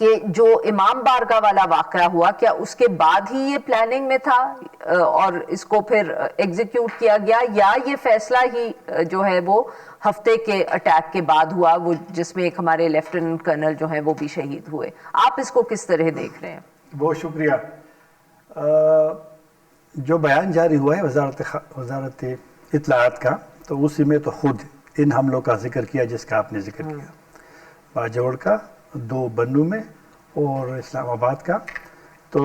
کہ جو امام بارگاہ والا واقعہ ہوا کیا اس کے بعد ہی یہ پلاننگ میں تھا اور اس کو پھر ایگزیکیوٹ کیا گیا، یا یہ فیصلہ ہی جو ہے وہ ہفتے کے اٹیک کے بعد ہوا، وہ جس میں ایک ہمارے لیفٹیننٹ کرنل جو ہیں وہ بھی شہید ہوئے؟ آپ اس کو کس طرح دیکھ رہے ہیں؟ بہت شکریہ. جو بیان جاری ہوا ہے وزارت اطلاعات کا، تو اسی میں تو خود ان حملوں کا ذکر کیا جس کا آپ نے ذکر کیا، باجوڑ کا، 2 بنوں میں اور اسلام آباد کا. تو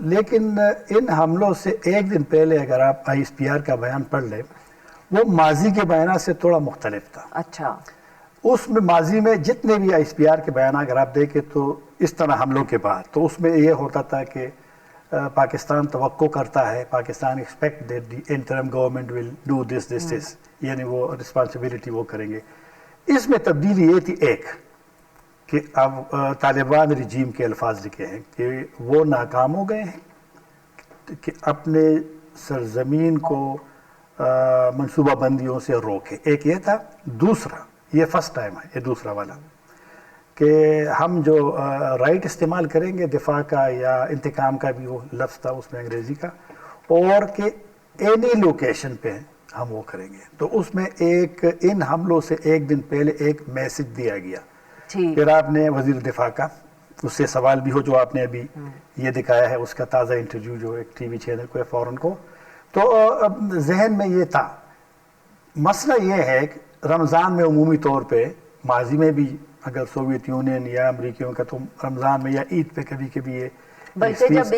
لیکن ان حملوں سے ایک دن پہلے اگر آپ ISPR کا بیان پڑھ لیں، وہ ماضی کے بیانات سے تھوڑا مختلف تھا. اچھا. اس میں ماضی میں جتنے بھی ISPR کے بیانات اگر آپ دیکھیں تو اس طرح حملوں کے بعد تو اس میں یہ ہوتا تھا کہ پاکستان توقع کرتا ہے، Pakistan expect that the interim government will do this, یعنی وہ رسپانسبلٹی وہ کریں گے. اس میں تبدیلی یہ تھی ایک کہ اب طالبان رجیم کے الفاظ لکھے ہیں کہ وہ ناکام ہو گئے ہیں کہ اپنے سرزمین کو منصوبہ بندیوں سے روکے. ایک یہ تھا. دوسرا، یہ فرسٹ ٹائم ہے، یہ دوسرا والا، کہ ہم جو رائٹ استعمال کریں گے دفاع کا یا انتقام کا بھی وہ لفظ تھا اس میں انگریزی کا، اور کہ اینی لوکیشن پہ ہم وہ کریں گے. تو اس میں ایک ان حملوں سے ایک دن پہلے ایک میسج دیا گیا. پھر آپ نے وزیر دفاع کا اس سے سوال بھی ہو جو آپ نے ابھی یہ دکھایا ہے، اس کا تازہ انٹرویو جو ایک ٹی وی چینل کو ہے فورن کو، تو ذہن میں یہ تھا. مسئلہ یہ ہے کہ رمضان میں عمومی طور پہ ماضی میں بھی اگر سوویت یونین یا امریکیوں کا تو رمضان میں یا عید پہ کبھی کبھی یہ، بلکہ جب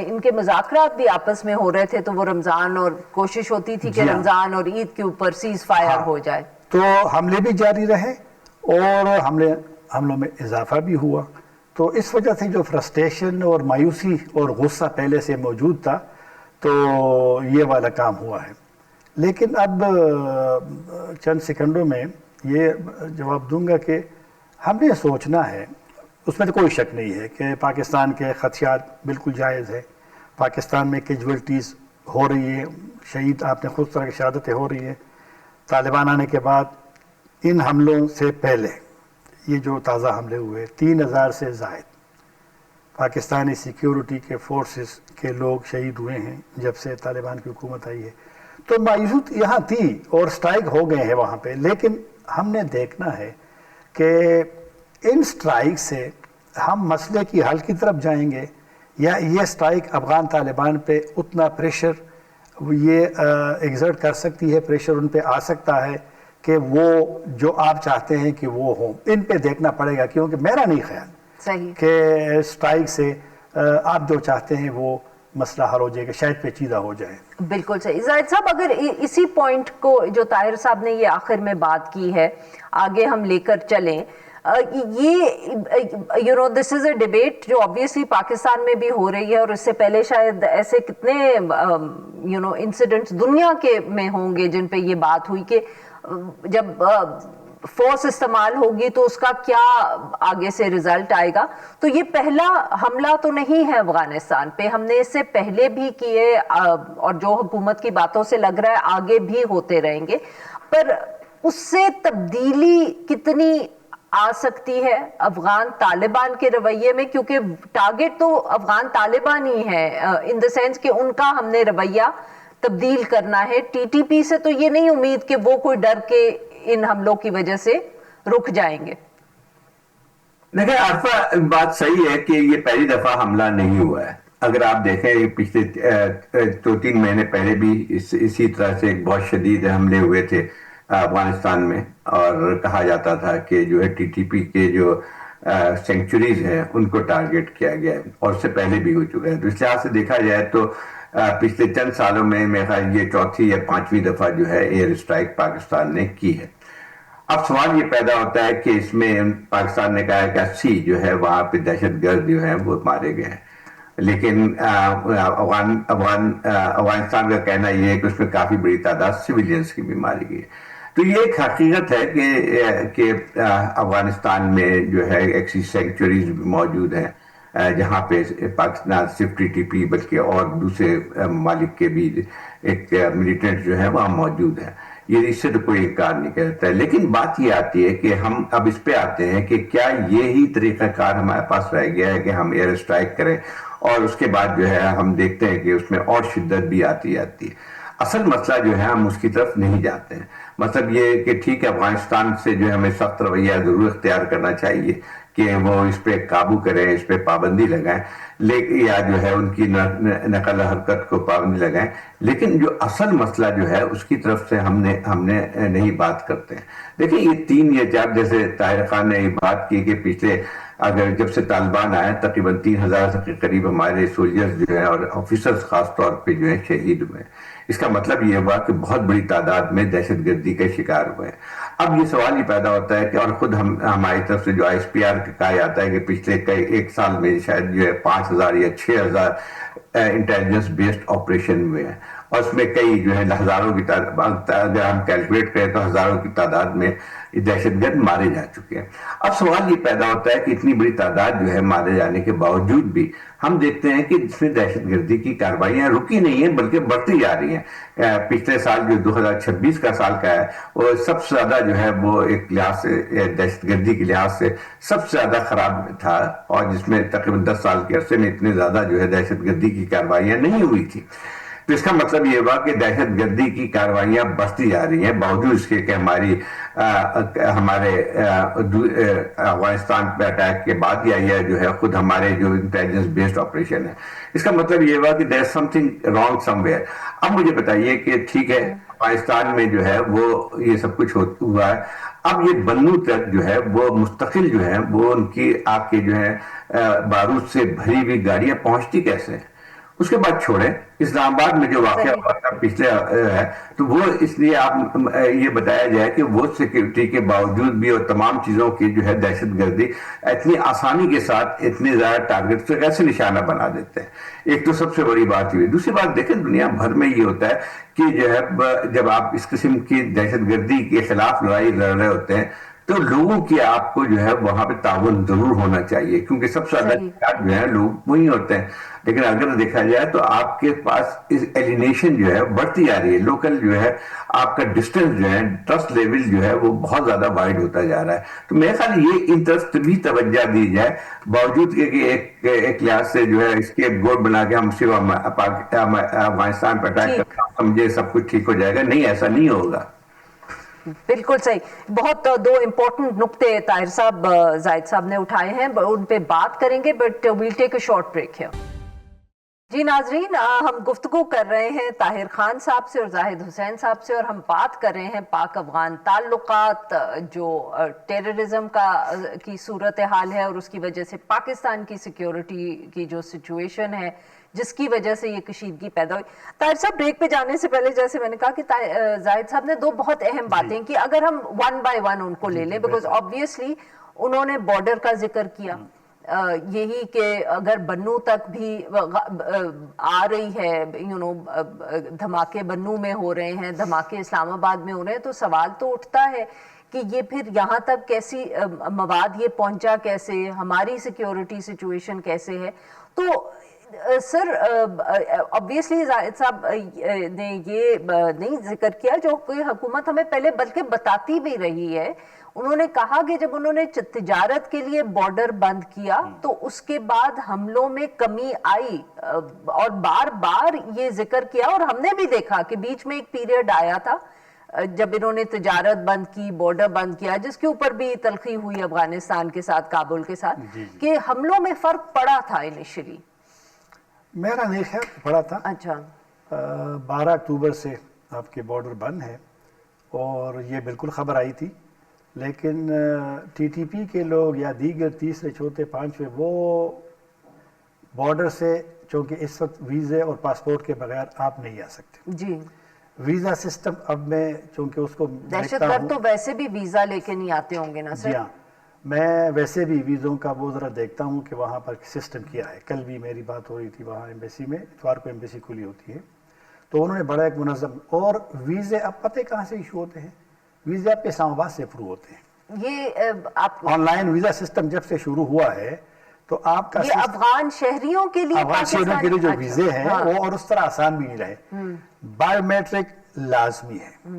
ان کے مذاکرات بھی آپس میں ہو رہے تھے تو وہ رمضان اور کوشش ہوتی تھی کہ رمضان اور عید کے اوپر سیز فائر ہو جائے، تو حملے بھی جاری رہے اور حملوں میں اضافہ بھی ہوا. تو اس وجہ سے جو فرسٹریشن اور مایوسی اور غصہ پہلے سے موجود تھا تو یہ والا کام ہوا ہے. لیکن اب چند سیکنڈوں میں یہ جواب دوں گا کہ ہم نے سوچنا ہے، اس میں تو کوئی شک نہیں ہے کہ پاکستان کے خدشات بالکل جائز ہے. پاکستان میں کیجویلٹیز ہو رہی ہے، شہید آپ نے خود طرح کی شہادتیں ہو رہی ہیں. طالبان آنے کے بعد ان حملوں سے پہلے یہ جو تازہ حملے ہوئے 3000 سے زائد پاکستانی سیکیورٹی کے فورسز کے لوگ شہید ہوئے ہیں جب سے طالبان کی حکومت آئی ہے. تو مایوسی یہاں تھی اور سٹرائک ہو گئے ہیں وہاں پہ، لیکن ہم نے دیکھنا ہے کہ ان سٹرائک سے ہم مسئلے کی حل کی طرف جائیں گے یا یہ سٹرائک افغان طالبان پہ اتنا پریشر یہ ایگزرٹ کر سکتی ہے، پریشر ان پہ آ سکتا ہے کہ وہ جو آپ چاہتے ہیں کہ وہ ہوں. ان پہ دیکھنا پڑے گا، کیونکہ میرا نہیں خیال کہ سٹرائک سے آپ جو چاہتے ہیں وہ مسئلہ حل ہو جائے گا، شاید پیچیدہ ہو جائے. بالکل صحیح. زاہد صاحب، اگر اسی پوائنٹ کو جو طاہر صاحب نے یہ آخر میں بات کی ہے آگے ہم لے کر چلیں، یہ دس از اے ڈیبیٹ جو obviously پاکستان میں بھی ہو رہی ہے، اور اس سے پہلے شاید ایسے کتنے انسیڈنٹس دنیا کے میں ہوں گے جن پہ یہ بات ہوئی کہ جب فورس استعمال ہوگی تو اس کا کیا آگے سے رزلٹ آئے گا. تو یہ پہلا حملہ تو نہیں ہے افغانستان پہ، ہم نے اس سے پہلے بھی کیے اور جو حکومت کی باتوں سے لگ رہا ہے آگے بھی ہوتے رہیں گے. پر اس سے تبدیلی کتنی آ سکتی ہے افغان طالبان کے رویے میں؟ کیونکہ ٹارگٹ تو افغان طالبان ہی ہے ان دا سینس کہ ان کا ہم نے رویہ تبدیل کرنا ہے. TTP سے تو یہ نہیں امید کہ وہ کوئی ڈر کے ان حملوں کی وجہ سے رک جائیں گے. دیکھیں عارفہ، بات صحیح ہے کہ یہ پہلی دفعہ حملہ نہیں ہوا ہے. اگر آپ دیکھیں پچھلے 2-3 مہینے پہلے بھی اسی طرح سے ایک بہت شدید حملے ہوئے تھے افغانستان میں، اور کہا جاتا تھا کہ جو ہے TTP کے جو سینکچوریز ہیں ان کو ٹارگٹ کیا گیا ہے، اور اس سے پہلے بھی ہو چکا ہے. تو اس لحاظ سے دیکھا جائے تو پچھلے چند سالوں میں میرے خیال یہ 4تھی یا 5ویں دفعہ جو ہے ایئر اسٹرائک پاکستان نے کی ہے. اب سوال یہ پیدا ہوتا ہے کہ اس میں پاکستان نے کہا ہے کہ 80 جو ہے وہاں پہ دہشت گرد جو ہیں وہ مارے گئے ہیں، لیکن افغانستان کا کہنا یہ ہے کہ اس میں کافی بڑی تعداد سویلینز کی بھی ماری گئی. تو یہ ایک حقیقت ہے کہ افغانستان میں جو ہے ایسی سینکچوریز بھی موجود ہیں جہاں پہ پاکستان صرف TTP بلکہ اور دوسرے ممالک کے بھی ایک ملیٹنٹ جو ہے وہاں موجود ہیں. یہ اس سے تو کوئی انکار نہیں کرتا ہے. لیکن بات یہ آتی ہے کہ ہم اب اس پہ آتے ہیں کہ کیا یہی طریقہ کار ہمارے پاس رہ گیا ہے کہ ہم ایئر اسٹرائک کریں اور اس کے بعد جو ہے ہم دیکھتے ہیں کہ اس میں اور شدت بھی آتی ہے. اصل مسئلہ جو ہے ہم اس کی طرف نہیں جاتے ہیں. مطلب یہ کہ ٹھیک ہے افغانستان سے جو ہے ہمیں سخت رویہ ضرور اختیار کرنا چاہیے کہ وہ اس پہ قابو کریں, اس پہ پابندی لگائیں, یا جو ہے ان کی نقل و حرکت کو پابندی لگائیں. لیکن جو اصل مسئلہ جو ہے اس کی طرف سے ہم نے نہیں بات کرتے ہیں. دیکھیں یہ 3 یا 4 جیسے طاہر خان نے یہ بات کی کہ پچھلے اگر جب سے طالبان آئے تقریباً 3000 کے قریب ہمارے سولجرز جو ہیں اور آفیسرز خاص طور پہ جو ہیں شہید ہوئے. اس کا مطلب یہ ہوا کہ بہت بڑی تعداد میں دہشت گردی کے شکار ہوئے. اب یہ سوال یہ پیدا ہوتا ہے کہ اور خود ہماری طرف سے جو ISPR کہا جاتا ہے کہ پچھلے 1 سال میں شاید جو ہے 5000 یا 6000 انٹیلیجنس بیسڈ آپریشن ہوئے ہیں اور اس میں کئی جو ہے ہزاروں کی تعداد, اگر ہم کیلکولیٹ کریں تو ہزاروں کی تعداد میں دہشت گرد مارے جا چکے ہیں. اب سوال یہ پیدا ہوتا ہے کہ اتنی بڑی تعداد جو ہے مارے جانے کے باوجود بھی ہم دیکھتے ہیں کہ جس میں دہشت گردی کی کارروائیاں رکی نہیں ہیں بلکہ بڑھتی جا رہی ہیں. پچھلے سال جو 2026 کا سال کا ہے وہ سب سے زیادہ جو ہے وہ ایک لحاظ سے دہشت گردی کے لحاظ سے سب سے زیادہ خراب تھا اور جس میں تقریباً 10 سال کے عرصے میں اتنے زیادہ جو ہے دہشت گردی کی کارروائیاں نہیں ہوئی تھی. تو اس کا مطلب یہ ہوا کہ دہشت گردی کی کارروائیاں بڑھتی جا رہی ہیں باوجود اس کے کہ ہمارے افغانستان پہ اٹیک کے بعد یا جو ہے خود ہمارے جو انٹیلیجنس بیسڈ آپریشن ہے. اس کا مطلب یہ ہوا کہ there something wrong somewhere. اب مجھے بتائیے کہ ٹھیک ہے افغانستان میں جو ہے وہ یہ سب کچھ ہوا ہے, اب یہ بنو تک جو ہے وہ مستقل جو ہے وہ ان کی آگ کے جو ہے بارود سے بھری ہوئی گاڑیاں پہنچتی کیسے ہیں. اس کے بعد چھوڑیں اسلام آباد میں جو واقعہ ہوا تھا پچھلے ہے تو وہ اس لیے آپ یہ بتایا جائے کہ وہ سیکیورٹی کے باوجود بھی اور تمام چیزوں کی جو ہے دہشت گردی اتنی آسانی کے ساتھ اتنے زیادہ ٹارگٹ سے کیسے نشانہ بنا دیتے ہیں. ایک تو سب سے بڑی بات ہوئی. دوسری بات دیکھیں دنیا بھر میں یہ ہوتا ہے کہ جو ہے جب آپ اس قسم کی دہشت گردی کے خلاف لڑائی لڑ رہے ہوتے ہیں تو لوگوں کی آپ کو جو ہے وہاں پہ تعاون ضرور ہونا چاہیے کیونکہ سب سے زیادہ جو ہے لوگ وہی ہوتے ہیں. لیکن اگر دیکھا جائے تو آپ کے پاس ایلینیشن جو ہے بڑھتی جا رہی ہے. لوکل جو ہے آپ کا ڈسٹنس جو ہے ٹرسٹ لیول جو ہے وہ بہت زیادہ وائڈ ہوتا جا رہا ہے. تو میرے خیال یہ ان طرف بھی توجہ دی جائے باوجود کہ ایک لحاظ سے جو ہے اس کے گوڈ بنا کے ہم صرف افغانستان پہ اٹیک کرنا سمجھے سب کچھ ٹھیک ہو جائے گا. نہیں, ایسا نہیں ہوگا. بالکل صحیح. بہت 2 امپورٹنٹ نقطے طاہر صاحب زاہد صاحب نے اٹھائے ہیں, ان پہ بات کریں گے but well take a short break ہے. جی ناظرین, ہم گفتگو کر رہے ہیں طاہر خان صاحب سے اور زاہد حسین صاحب سے اور ہم بات کر رہے ہیں پاک افغان تعلقات, جو ٹیررزم کی صورتحال ہے اور اس کی وجہ سے پاکستان کی سیکیورٹی کی جو سچویشن ہے جس کی وجہ سے یہ کشیدگی پیدا ہوئی. طاہر صاحب بریک پہ جانے سے پہلے جیسے میں نے کہا کہ زاہد صاحب نے 2 بہت اہم باتیں کی, اگر ہم 1 بائی 1 ان کو لے لیں بیکاز آبویسلی انہوں نے بارڈر کا ذکر کیا, یہی کہ اگر بنو تک بھی آ رہی ہے, دھماکے بنو میں ہو رہے ہیں, دھماکے اسلام آباد میں ہو رہے ہیں, تو سوال تو اٹھتا ہے کہ یہ پھر یہاں تک کیسی مواد یہ پہنچا کیسے, ہماری سیکیورٹی سچویشن کیسے ہے. تو سر obviously زاہد صاحب نے یہ نہیں ذکر کیا جو کوئی حکومت ہمیں پہلے بلکہ بتاتی بھی رہی ہے. انہوں نے کہا کہ جب انہوں نے تجارت کے لیے بارڈر بند کیا تو اس کے بعد حملوں میں کمی آئی, اور بار بار یہ ذکر کیا, اور ہم نے بھی دیکھا کہ بیچ میں ایک پیریڈ آیا تھا جب انہوں نے تجارت بند کی, بارڈر بند کیا, جس کے اوپر بھی تلخی ہوئی افغانستان کے ساتھ, کابل کے ساتھ, کہ حملوں میں فرق پڑا تھا انیشلی. میرا نہیں خیال پڑا تھا. اچھا, 12 اکتوبر سے آپ کے بارڈر بند ہے اور یہ بالکل خبر آئی تھی, لیکن ٹی ٹی پی کے لوگ یا دیگر تیسرے چوتھے پانچویں وہ بارڈر سے, چونکہ اس وقت ویزے اور پاسپورٹ کے بغیر آپ نہیں آ سکتے. جی, ویزا سسٹم اب میں چونکہ اس کو دہشت گرد تو ویسے بھی ویزا لے کے نہیں آتے ہوں گے نا سر؟ جی ہاں, میں ویسے بھی ویزوں کا وہ ذرا دیکھتا ہوں کہ وہاں پر سسٹم کیا ہے. کل بھی میری بات ہو رہی تھی وہاں ایمبیسی میں, اتوار کو ایمبیسی کھلی ہوتی ہے, تو انہوں نے بڑا ایک منظم, اور ویزے اب پتہ کہاں سے ایشو ہوتے ہیں, ویزے آپ کے اسلام آباد سے اپروو ہوتے ہیں. یہ آپ آن لائن ویزا سسٹم جب سے شروع ہوا ہے تو آپ کا یہ افغان شہریوں کے لیے, افغان شہریوں کے لیے جو ویزے ہیں وہ اور اس طرح آسان بھی نہیں رہے. بایو میٹرک لازمی ہے,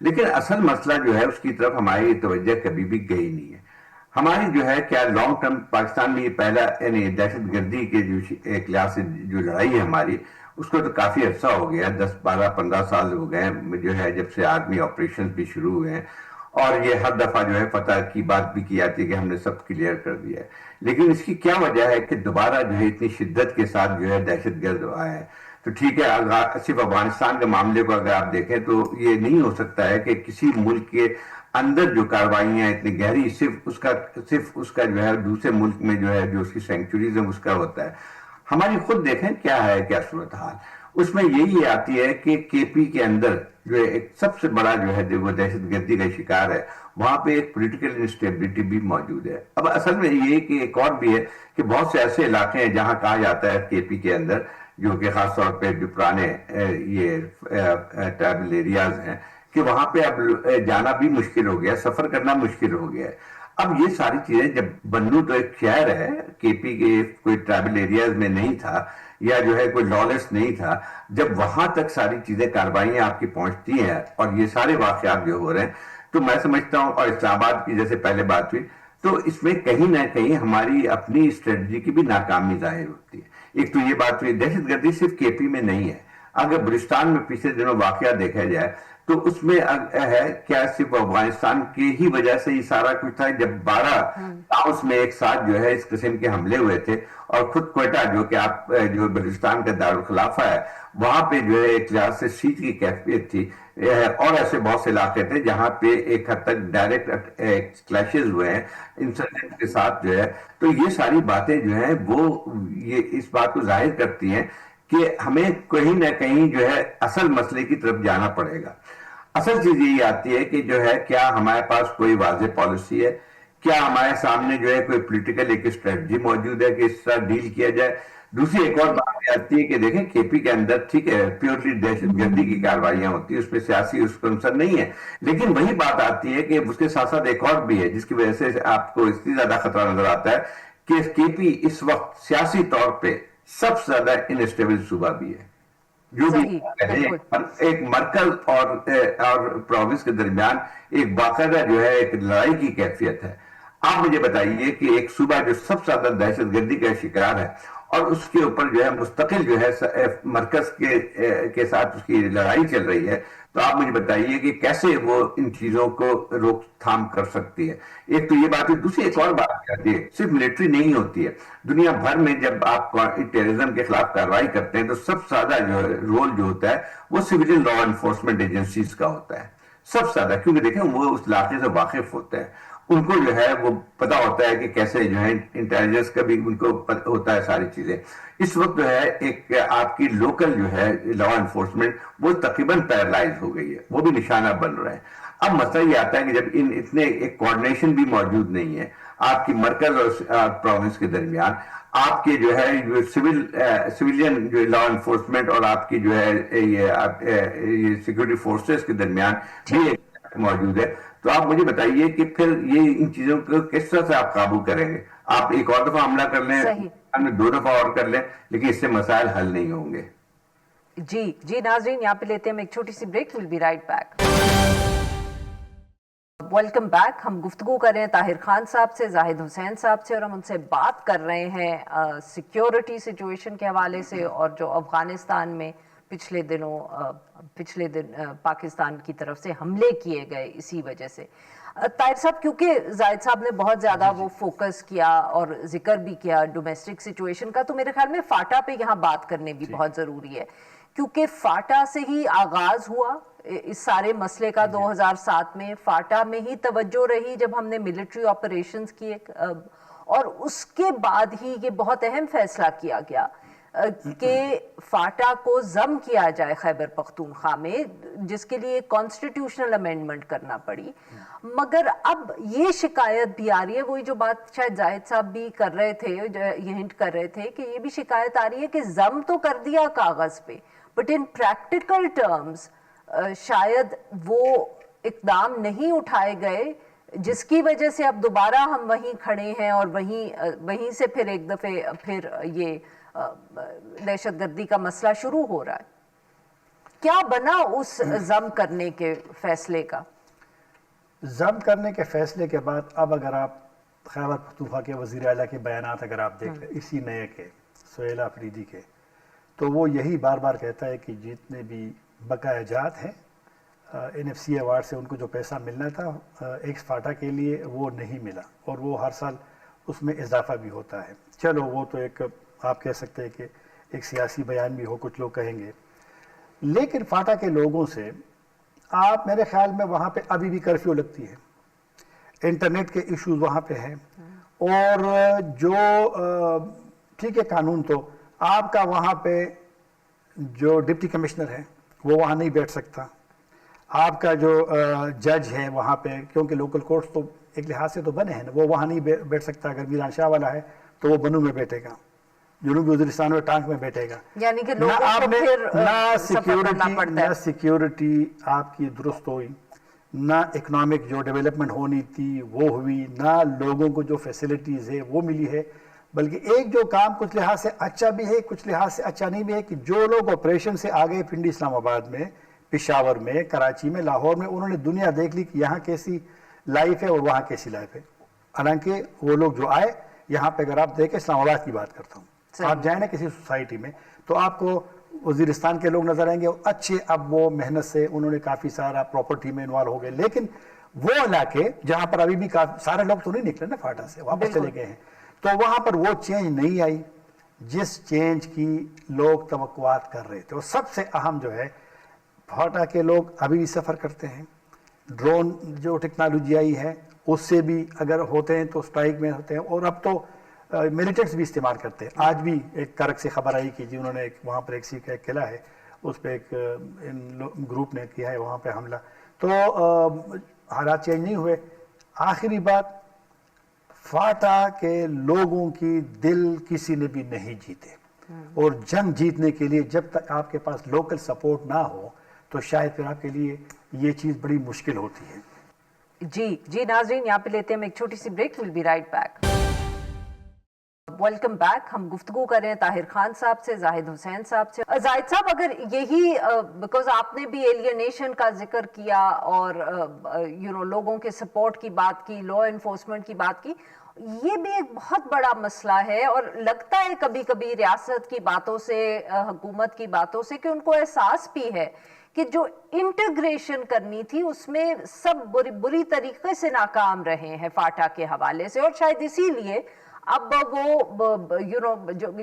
لیکن اصل مسئلہ جو ہے اس کی طرف ہماری توجہ کبھی بھی گئی نہیں ہے. ہماری جو ہے کیا لانگ ٹرم پاکستان میں یہ پہلا یعنی دہشت گردی کے جو ایک لحاظ سے جو لڑائی ہے ہماری, اس کو تو کافی عرصہ ہو گیا, 10-12-15 سال ہو گئے جو ہے جب سے آرمی آپریشن بھی شروع ہوئے ہیں, اور یہ ہر دفعہ جو ہے فتح کی بات بھی کی جاتی ہے کہ ہم نے سب کلیئر کر دیا ہے. لیکن اس کی کیا وجہ ہے کہ دوبارہ جو ہے اتنی شدت کے ساتھ جو ہے دہشت گرد آیا ہے؟ تو ٹھیک ہے, صرف افغانستان کے معاملے کو اگر آپ دیکھیں تو یہ نہیں ہو سکتا ہے کہ کسی ملک کے اندر جو کارروائیاں اتنی گہری صرف اس کا جو ہے دوسرے ملک میں جو ہے جو اس کی سینکچوریز ہیں اس کا ہوتا ہے. ہماری خود دیکھیں کیا ہے کیا صورتحال, اس میں یہی آتی ہے کہ کے پی کے اندر جو ایک سب سے بڑا جو ہے وہ دہشت گردی کا شکار ہے, وہاں پہ ایک پولیٹیکل انسٹیبلٹی بھی موجود ہے. اب اصل میں یہ کہ ایک اور بھی ہے کہ بہت سے ایسے علاقے ہیں جہاں کہا جاتا ہے کے پی کے اندر, جو کہ خاص طور پہ جو پرانے یہ ٹرائبل ایریاز ہیں, کہ وہاں پہ اب جانا بھی مشکل ہو گیا, سفر کرنا مشکل ہو گیا ہے. اب یہ ساری چیزیں جب بنو تو ایک شہر ہے, کے پی کے کوئی ٹرائبل ایریاز میں نہیں تھا یا جو ہے کوئی لالس نہیں تھا, جب وہاں تک ساری چیزیں کارروائیاں آپ کی پہنچتی ہیں اور یہ سارے واقعات جو ہو رہے ہیں, تو میں سمجھتا ہوں, اور اسلام آباد کی جیسے پہلے بات ہوئی, تو اس میں کہیں نہ کہیں ہماری اپنی اسٹریٹجی کی بھی ناکامی ظاہر ہوتی ہے. ایک تو یہ بات ہوئی, دہشت گردی صرف کے پی میں نہیں ہے. اگر بلوچستان میں پچھلے دنوں واقعہ دیکھا جائے تو اس میں ہے کیا صرف افغانستان کی ہی وجہ سے یہ سارا کچھ تھا, جب 12 ٹاؤنز میں ایک ساتھ جو ہے اس قسم کے حملے ہوئے تھے, اور خود کوئٹہ جو کہ آپ جو بلوچستان کا دارالخلافہ ہے, وہاں پہ جو ہے ایک لحاظ سے سیٹ کی کیفیت تھی, اور ایسے بہت سے علاقے تھے جہاں پہ ایک حد تک ڈائریکٹ کلیشز ہوئے ہیں انسرجنٹ کے ساتھ جو ہے. تو یہ ساری باتیں جو ہیں وہ یہ اس بات کو ظاہر کرتی ہیں کہ ہمیں کہیں نہ کہیں جو ہے اصل مسئلے کی طرف جانا پڑے گا. اصل چیز یہی آتی ہے کہ جو ہے کیا ہمارے پاس کوئی واضح پالیسی ہے, کیا ہمارے سامنے جو ہے کوئی پولیٹیکل ایک اسٹریٹجی موجود ہے کہ اس طرح ڈیل کیا جائے. دوسری ایک اور بات آتی ہے کہ دیکھیں کے پی کے اندر ٹھیک ہے پیورلی دہشت گردی کی کارروائیاں ہوتی ہیں, اس پہ سیاسی اس کا عنصر نہیں ہے, لیکن وہی بات آتی ہے کہ اس کے ساتھ ساتھ ایک اور بھی ہے جس کی وجہ سے آپ کو اتنی زیادہ خطرہ نظر آتا ہے کہ کے پی اس وقت سیاسی طور پہ سب سے زیادہ انسٹیبل صوبہ بھی ہے. جو بھی ایک مرکز اور پروونس کے درمیان ایک باقاعدہ جو ہے ایک لڑائی کی کیفیت ہے. آپ مجھے بتائیے کہ ایک صوبہ جو سب سے زیادہ دہشت گردی کا شکار ہے اور اس کے اوپر جو ہے مستقل جو ہے مرکز کے ساتھ اس کی لڑائی چل رہی ہے, تو آپ مجھے بتائیے کہ کیسے وہ ان چیزوں کو روک تھام کر سکتی ہے. ایک تو یہ بات ہے. دوسری ایک اور بات آتی ہے, صرف ملٹری نہیں ہوتی ہے, دنیا بھر میں جب آپ ٹیررزم کے خلاف کارروائی کرتے ہیں تو سب سے زیادہ جو رول جو ہوتا ہے وہ سویلین لا انفورسمنٹ ایجنسیز کا ہوتا ہے سب سے زیادہ, کیونکہ دیکھیں وہ اس علاقے سے واقف ہوتے ہیں, ان کو جو ہے وہ پتا ہوتا ہے کہ کیسے جو ہے انٹیلیجنس کا بھی ان کو ہوتا ہے ساری چیزیں. اس وقت جو ہے ایک آپ کی لوکل جو ہے لا انفورسمنٹ وہ تقریباً پیرالائز ہو گئی ہے, وہ بھی نشانہ بن رہے ہیں. اب مسئلہ یہ آتا ہے کہ جب اتنے ایک کوآرڈینیشن بھی موجود نہیں ہے آپ کی مرکز اور پروونس کے درمیان, آپ کے جو ہے سویلین جو لا انفورسمنٹ اور آپ کی جو ہے یہ سیکورٹی فورسز کے درمیان بھی موجود ہے, تو آپ مجھے بتائیے کہ پھر یہ ان چیزوں کو کس طرح سے آپ قابو کریں گے. آپ ایک اور دفعہ حملہ کر لیں, 2 دفعہ اور کر لیں, لیکن اس سے مسائل حل نہیں ہوں گے. جی ناظرین, یہاں پہ لیتے ہیں ایک چھوٹی سی break. We'll be right back. Welcome back. ہم گفتگو کر رہے ہیں طاہر خان صاحب سے, زاہد حسین صاحب سے, اور ہم ان سے بات کر رہے ہیں سیکیورٹی سچویشن کے حوالے سے, اور جو افغانستان میں پچھلے دن پاکستان کی طرف سے حملے کیے گئے اسی وجہ سے. طاہر صاحب, کیونکہ زاہد صاحب نے بہت زیادہ وہ فوکس کیا اور ذکر بھی کیا ڈومیسٹک سچویشن کا, تو میرے خیال میں فاٹا پہ یہاں بات کرنے بھی بہت ضروری ہے, کیونکہ فاٹا سے ہی آغاز ہوا اس سارے مسئلے کا. 2007 میں فاٹا میں ہی توجہ رہی جب ہم نے ملٹری آپریشنز کیے, اور اس کے بعد ہی یہ بہت اہم فیصلہ کیا گیا کہ فاٹا کو ضم کیا جائے خیبر پختونخوا میں, جس کے لیے کانسٹیٹیوشنل امینڈمنٹ کرنا پڑی. مگر اب یہ شکایت بھی آ رہی ہے, وہی جو بات شاید زاہد صاحب بھی کر رہے تھے, یہ ہنٹ کر رہے تھے, کہ یہ بھی شکایت آ رہی ہے کہ ضم تو کر دیا کاغذ پہ, بٹ ان پریکٹیکل ٹرمز شاید وہ اقدام نہیں اٹھائے گئے, جس کی وجہ سے اب دوبارہ ہم وہیں کھڑے ہیں اور وہیں سے پھر ایک دفعہ پھر یہ دہشت گردی کا مسئلہ شروع ہو رہا ہے. کیا بنا اس ضم کرنے کے فیصلے کا؟ ضم کرنے کے فیصلے کے بعد اب اگر آپ خیبر پختونخوا کے وزیر اعلیٰ کے بیانات اگر آپ دیکھ لیں اسی نئے کے سہیل آفریدی کے، تو وہ یہی بار بار کہتا ہے کہ جتنے بھی بقایا جات ہیں NFC ایوارڈ سے ان کو جو پیسہ ملنا تھا ایکس فاٹا کے لیے وہ نہیں ملا، اور وہ ہر سال اس میں اضافہ بھی ہوتا ہے۔ چلو وہ تو ایک آپ کہہ سکتے ہیں کہ ایک سیاسی بیان بھی ہو، کچھ لوگ کہیں گے، لیکن فاٹا کے لوگوں سے آپ میرے خیال میں وہاں پہ ابھی بھی کرفیو لگتی ہے، انٹرنیٹ کے ایشوز وہاں پہ ہیں، اور جو ٹھیک ہے قانون تو آپ کا وہاں پہ جو ڈپٹی کمشنر ہے وہ وہاں نہیں بیٹھ سکتا، آپ کا جو جج ہے وہاں پہ، کیونکہ لوکل کورٹس تو ایک لحاظ سے تو بنے ہیں نا، وہ وہاں نہیں بیٹھ سکتا، اگر میران شاہ والا ہے تو وہ بنو میں بیٹھے گا، جنوبی وزیرستان میں ٹانک میں بیٹھے گا، یعنی کہ لوگوں کو پھر سفر کرنا پڑتا ہے۔ نہ سیکیورٹی آپ کی درست ہوئی، نہ اکنامک جو ڈیولپمنٹ ہونی تھی وہ ہوئی، نہ لوگوں کو جو فیسلٹیز ہے وہ ملی ہے، بلکہ ایک جو کام کچھ لحاظ سے اچھا بھی ہے کچھ لحاظ سے اچھا نہیں بھی ہے، کہ جو لوگ آپریشن سے آگئے پنڈی اسلام آباد میں، پشاور میں، کراچی میں، لاہور میں، انہوں نے دنیا دیکھ لی کہ یہاں کیسی لائف ہے اور وہاں کیسی لائف ہے، حالانکہ وہ لوگ جو آئے یہاں پہ اگر آپ دیکھیں اسلام آباد کی بات کرتا ہوں، آپ جائیں نا کسی سوسائٹی میں تو آپ کو وزیرستان کے لوگ نظر آئیں گے، اچھے اب وہ محنت سے انہوں نے کافی سارا پراپرٹی میں انوالو ہو گئے، لیکن وہ علاقے جہاں پر ابھی بھی سارے لوگ تو نہیں نکلے نا فاٹا سے، واپس چلے گئے ہیں، تو وہاں پر وہ چینج نہیں آئی جس چینج کی لوگ توقعات کر رہے تھے۔ اور سب سے اہم جو ہے، فاٹا کے لوگ ابھی بھی سفر کرتے ہیں، ڈرون جو ٹیکنالوجی آئی ہے اس سے بھی اگر ہوتے ہیں تو اسٹرائک میں ہوتے ہیں، اور اب تو ملیٹنٹس بھی استعمال کرتے ہیں۔ آج بھی ایک کرک سے خبر آئی کہ جی انہوں نے وہاں پر ایک قلعہ ہے اس پہ ایک گروپ نے کیا ہے وہاں پہ حملہ، تو حالات چینج نہیں ہوئے۔ آخری بات، فاٹا کے لوگوں کی دل کسی نے بھی نہیں جیتے، اور جنگ جیتنے کے لیے جب تک آپ کے پاس لوکل سپورٹ نہ ہو تو شاید پھر آپ کے لیے یہ چیز بڑی مشکل ہوتی ہے۔ جی ناظرین، یہاں پہ لیتے ہیں ایک چھوٹی سی break, we'll be right back. Welcome back. ہم گفتگو کر رہے ہیں طاہر خان صاحب سے، زاہد حسین صاحب سے۔ زاہد صاحب، اگر یہی بیکاز آپ نے بھی ایلینیشن کا ذکر کیا اور لوگوں کے سپورٹ کی بات کی، لا انفورسمنٹ کی بات کی، یہ بھی ایک بہت بڑا مسئلہ ہے، اور لگتا ہے کبھی کبھی ریاست کی باتوں سے، حکومت کی باتوں سے، کہ ان کو احساس بھی ہے کہ جو انٹیگریشن کرنی تھی اس میں سب بری طریقے سے ناکام رہے ہیں فاٹا کے حوالے سے، اور شاید اسی لیے اب وہ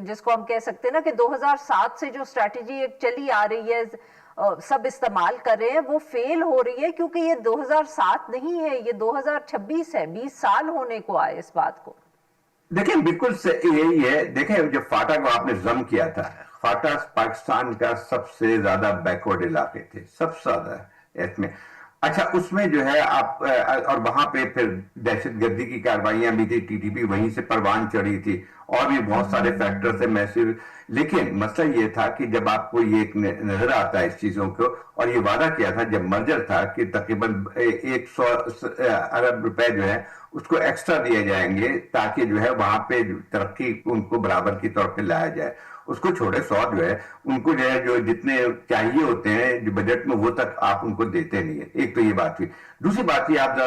جس کو ہم کہہ سکتے ہیں نا کہ 2007 سے جو اسٹریٹجی ایک چلی آ رہی ہے سب استعمال کر رہے ہیں، وہ فیل ہو رہی ہے، کیونکہ یہ 2007 نہیں ہے، یہ 2026 ہے، 20 سال ہونے کو آئے اس بات کو۔ دیکھیں بالکل یہی ہے، دیکھیں جو فاٹا کو آپ نے ضم کیا تھا، فاٹا پاکستان کا سب سے زیادہ بیکورڈ علاقے تھے، سب سے زیادہ اس میں۔ اچھا، اس میں جو ہے آپ، اور وہاں پہ پھر دہشت گردی کی کاروائیاں بھی تھی، ٹی ٹی پی وہیں سے پروان چڑھی تھی، اور بھی بہت سارے فیکٹر تھے میسو۔ لیکن مسئلہ یہ تھا کہ جب آپ کو یہ نظر آتا ہے اس چیزوں کو، اور یہ وعدہ کیا تھا جب مرجر تھا کہ تقریباً 100 ارب روپے جو ہے اس کو ایکسٹرا دیے جائیں گے تاکہ جو ہے وہاں پہ ترقی ان کو برابر کی طور پہ لایا جائے، اس کو چھوڑے 100 جو ہے ان کو جو ہے جو جتنے چاہیے ہوتے ہیں جو بجٹ میں وہ تک آپ ان کو دیتے نہیں ہیں۔ ایک تو یہ بات ہوئی۔ دوسری بات یہ آپ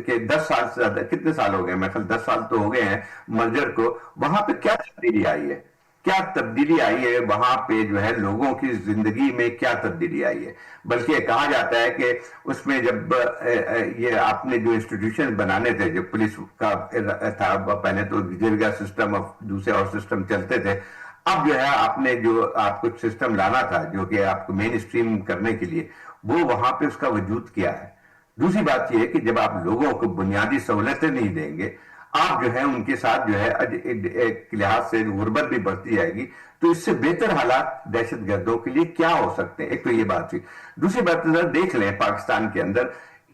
کہ 10 سال سے زیادہ، کتنے سال ہو گئے، میں خیال 10 سال تو ہو گئے ہیں مرجر کو، وہاں پہ کیا تبدیلی آئی ہے؟ کیا تبدیلی آئی ہے وہاں پہ جو ہے لوگوں کی زندگی میں کیا تبدیلی آئی ہے؟ بلکہ کہا جاتا ہے کہ اس میں جب یہ آپ نے جو انسٹیٹیوشن بنانے تھے، جو پولیس کا تھا، پہلے تو جرگا سسٹم اور دوسرے اور سسٹم چلتے تھے، اب جو ہے آپ نے جو آپ کو سسٹم لانا تھا جو کہ آپ کو مین اسٹریم کرنے کے لیے، وہ وہاں پہ اس کا وجود کیا ہے۔ دوسری بات یہ ہے کہ جب آپ لوگوں کو بنیادی سہولتیں نہیں دیں گے، آپ جو ہے ان کے ساتھ جو ہے ایک لحاظ سے غربت بھی بڑھتی جائے گی، تو اس سے بہتر حالات دہشت گردوں کے لیے کیا ہو سکتے ہیں؟ ایک تو یہ بات ہوئی۔ دوسری بات دیکھ لیں پاکستان کے اندر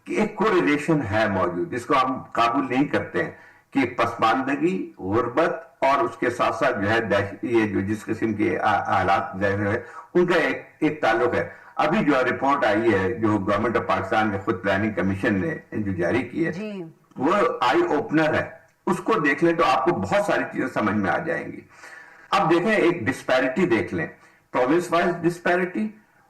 کہ ایک کوریلیشن ہے موجود جس کو ہم قابل نہیں کرتے ہیں، کہ پسماندگی، غربت اور اس کے ساتھ ساتھ جو ہے یہ جو جس قسم کے حالات ظاہر ہے ان کا ایک تعلق ہے۔ ابھی جو رپورٹ آئی ہے جو گورنمنٹ آف پاکستان کے خود پلاننگ کمیشن نے جو جاری کی ہے، وہ آئی اوپنر ہے، اس کو دیکھ لیں تو آپ کو بہت ساری چیزیں سمجھ میں آ جائیں گی۔ اب دیکھیں ایک ڈسپیرٹی دیکھ لیں، پروونس وائز ڈسپیرٹی